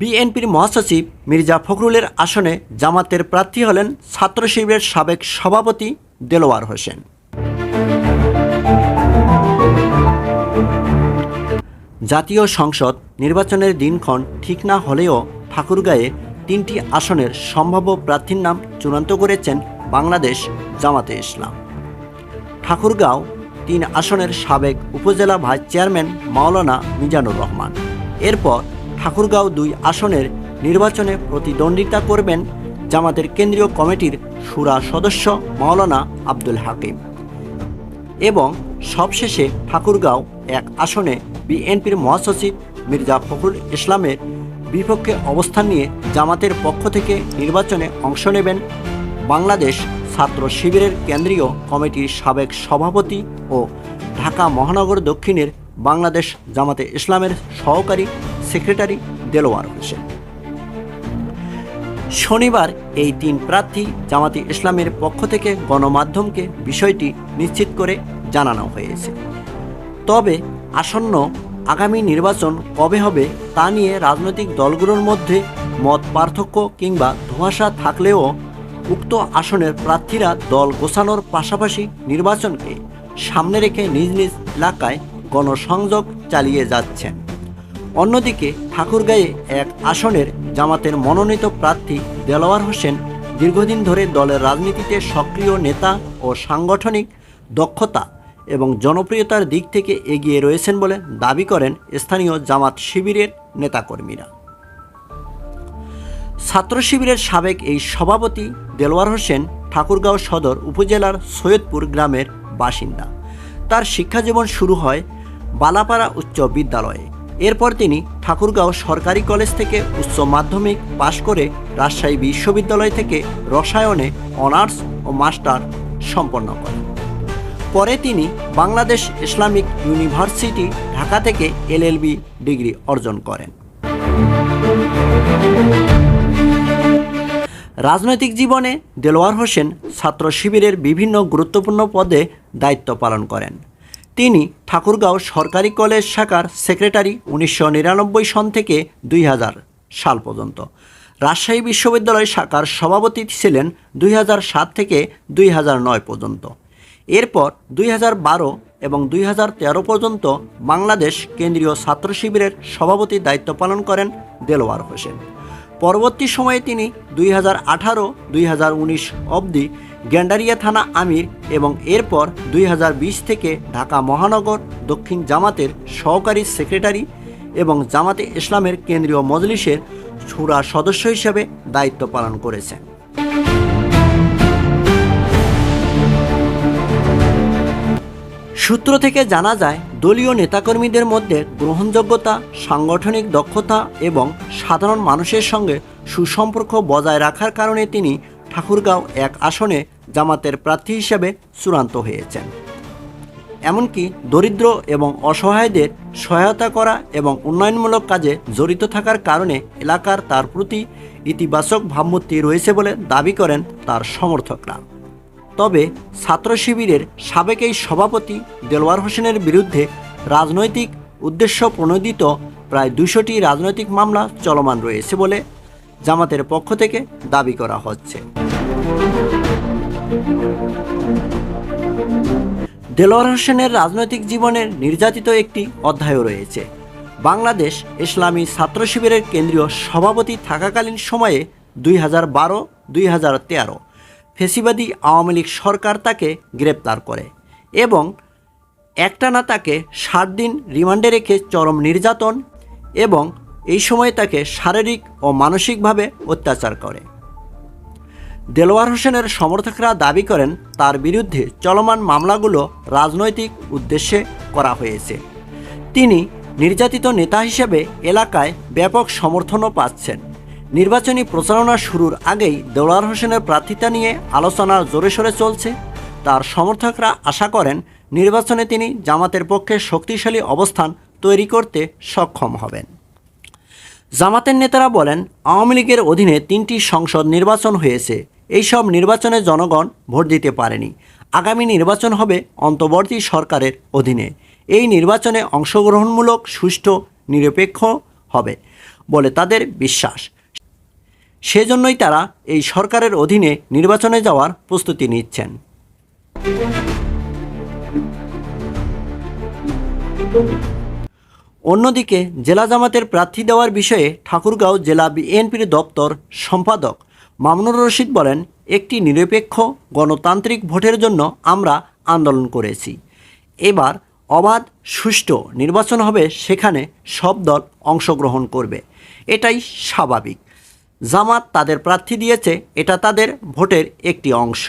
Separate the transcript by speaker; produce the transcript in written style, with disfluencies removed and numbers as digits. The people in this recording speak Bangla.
Speaker 1: বিএনপির মহাসচিব মির্জা ফখরুলের আসনে জামাতের প্রার্থী হলেন ছাত্র শিবিরের সাবেক সভাপতি দেলোয়ার হোসেন। জাতীয় সংসদ নির্বাচনের দিনক্ষণ ঠিক না হলেও ঠাকুরগাঁয়ে 3টি আসনের সম্ভাব্য প্রার্থীর নাম চূড়ান্ত করেছেন বাংলাদেশ জামাতে ইসলাম। ঠাকুরগাঁও 3 আসনের সাবেক উপজেলা ভাইস চেয়ারম্যান মাওলানা মিজানুর রহমান। এরপর ঠাকুরগাঁও 2 আসনের নির্বাচনে প্রতিদ্বন্দ্বিতা করবেন জামাতের কেন্দ্রীয় কমিটির শুরা সদস্য মাওলানা আব্দুল হাকিম। এবং সবশেষে ঠাকুরগাঁও 1 আসনে বিএনপির মহাসচিব মির্জা ফখরুল ইসলামের বিপক্ষে অবস্থান নিয়ে জামাতের পক্ষ থেকে নির্বাচনে অংশ নেবেন বাংলাদেশ ছাত্র শিবিরের কেন্দ্রীয় কমিটির সাবেক সভাপতি ও ঢাকা মহানগর দক্ষিণের বাংলাদেশ জামাতে ইসলামের সহকারী সেক্রেটারি দেলোয়ার হোসেন। শনিবার এই 3 প্রার্থী জামাতে ইসলামের পক্ষ থেকে গণমাধ্যমকে বিষয়টি নিশ্চিত করে জানানো হয়েছে। তবে আসন্ন আগামী নির্বাচন কবে হবে তা নিয়ে রাজনৈতিক দলগুলোর মধ্যে মত পার্থক্য কিংবা ধোঁয়াশা থাকলেও উক্ত আসনের প্রার্থীরা দল গোছানোর পাশাপাশি নির্বাচনকে সামনে রেখে নিজ নিজ এলাকায় গণসংযোগ চালিয়ে যাচ্ছেন। অন্যদিকে ঠাকুরগাঁয়ে 1 আসনের জামাতের মনোনীত প্রার্থী দেলোয়ার হোসেন দীর্ঘদিন ধরে দলের রাজনীতিতে সক্রিয় নেতা ও সাংগঠনিক দক্ষতা এবং জনপ্রিয়তার দিক থেকে এগিয়ে রয়েছেন বলে দাবি করেন স্থানীয় জামাত শিবিরের নেতাকর্মীরা। ছাত্র শিবিরের সাবেক এই সভাপতি দেলোয়ার হোসেন ঠাকুরগাঁও সদর উপজেলার সৈয়দপুর গ্রামের বাসিন্দা। তার শিক্ষাজীবন শুরু হয় বালাপাড়া উচ্চ বিদ্যালয়ে। এরপর তিনি ঠাকুরগাঁও সরকারি কলেজ থেকে উচ্চ মাধ্যমিক পাশ করে রাজশাহী বিশ্ববিদ্যালয় থেকে রসায়নে অনার্স ও মাস্টার সম্পন্ন করেন। পরে তিনি বাংলাদেশ ইসলামিক ইউনিভার্সিটি ঢাকা থেকে LLB ডিগ্রি অর্জন করেন। রাজনৈতিক জীবনে দেলোয়ার হোসেন ছাত্র শিবিরের বিভিন্ন গুরুত্বপূর্ণ পদে দায়িত্ব পালন করেন। তিনি ঠাকুরগাঁও সরকারি কলেজ শাখার সেক্রেটারি 1999 সন থেকে 2000 সাল পর্যন্ত, রাজশাহী বিশ্ববিদ্যালয় শাখার সভাপতি ছিলেন 2007 থেকে 2009 পর্যন্ত। এরপর 2012 এবং 2013 পর্যন্ত বাংলাদেশ কেন্দ্রীয় ছাত্র শিবিরের সভাপতির দায়িত্ব পালন করেন দেলোয়ার হোসেন। পরবর্তী সময়ে তিনি 2018-2019 অবধি গেন্ডারিয়া থানা আমির এবং এরপর 2020 থেকে ঢাকা মহানগর দক্ষিণ জামাতের সহকারী সেক্রেটারি এবং জামাতে ইসলামের কেন্দ্রীয় মজলিসের শুরা সদস্য হিসেবে দায়িত্ব পালন করেছেন। সূত্র থেকে জানা যায়, দলীয় নেতাকর্মীদের মধ্যে গ্রহণযোগ্যতা, সাংগঠনিক দক্ষতা এবং সাধারণ মানুষের সঙ্গে সুসম্পর্ক বজায় রাখার কারণে তিনি ঠাকুরগাঁও 1 আসনে জামাতের প্রার্থী হিসেবে চূড়ান্ত হয়েছেন। এমনকি দরিদ্র এবং অসহায়দের সহায়তা করা এবং উন্নয়নমূলক কাজে জড়িত থাকার কারণে এলাকার তার প্রতি ইতিবাচক ভাবমূর্তি রয়েছে বলে দাবি করেন তার সমর্থকরা। তবে ছাত্র শিবিরের সাবেক এই সভাপতি দেলোয়ার হোসেনের বিরুদ্ধে রাজনৈতিক উদ্দেশ্য প্রণোদিত প্রায় 200টি রাজনৈতিক মামলা চলমান রয়েছে বলে জামাতের পক্ষ থেকে দাবি করা হচ্ছে। দেলোয়ার হোসেনের রাজনৈতিক জীবনের নির্যাতিত একটি অধ্যায়ও রয়েছে। বাংলাদেশ ইসলামী ছাত্র শিবিরের কেন্দ্রীয় সভাপতি থাকাকালীন সময়ে 2012-2013 ফেসিবাদী আওয়ামী লীগ সরকার তাকে গ্রেপ্তার করে এবং একটানা তাকে 60 দিন রিমান্ডে রেখে চরম নির্যাতন এবং এই সময় তাকে শারীরিক ও মানসিকভাবে অত্যাচার করে। দেলোয়ার হোসেনের সমর্থকরা দাবি করেন তার বিরুদ্ধে চলমান মামলাগুলো রাজনৈতিক উদ্দেশ্যে করা হয়েছে। তিনি নির্যাতিত নেতা হিসেবে এলাকায় ব্যাপক সমর্থনও পাচ্ছেন। নির্বাচনী প্রচারণা শুরুর আগেই দেলোয়ার হোসেনের প্রার্থিতা নিয়ে আলোচনা জোরে সোরে চলছে। তার সমর্থকরা আশা করেন নির্বাচনে তিনি জামাতের পক্ষে শক্তিশালী অবস্থান তৈরি করতে সক্ষম হবেন। জামাতের নেতারা বলেন, আওয়ামী লীগের অধীনে 3টি সংসদ নির্বাচন হয়েছে। এই সব নির্বাচনে জনগণ ভোট দিতে পারেনি। আগামী নির্বাচন হবে অন্তর্বর্তী সরকারের অধীনে। এই নির্বাচনে অংশগ্রহণমূলক, সুষ্ঠু, নিরপেক্ষ হবে বলে তাদের বিশ্বাস। সেজন্যই তারা এই সরকারের অধীনে নির্বাচনে যাওয়ার প্রস্তুতি নিচ্ছেন। অন্যদিকে জেলা জামাতের প্রার্থী দেওয়ার বিষয়ে ঠাকুরগাঁও জেলা বিএনপির দপ্তর সম্পাদক মামুনুর রশিদ বলেন, একটি নিরপেক্ষ গণতান্ত্রিক ভোটের জন্য আমরা আন্দোলন করেছি। এবার অবাধ, সুষ্ঠু নির্বাচন হবে, সেখানে সব দল অংশগ্রহণ করবে, এটাই স্বাভাবিক। জামাত তাদের প্রার্থী দিয়েছে, এটা তাদের ভোটের একটি অংশ।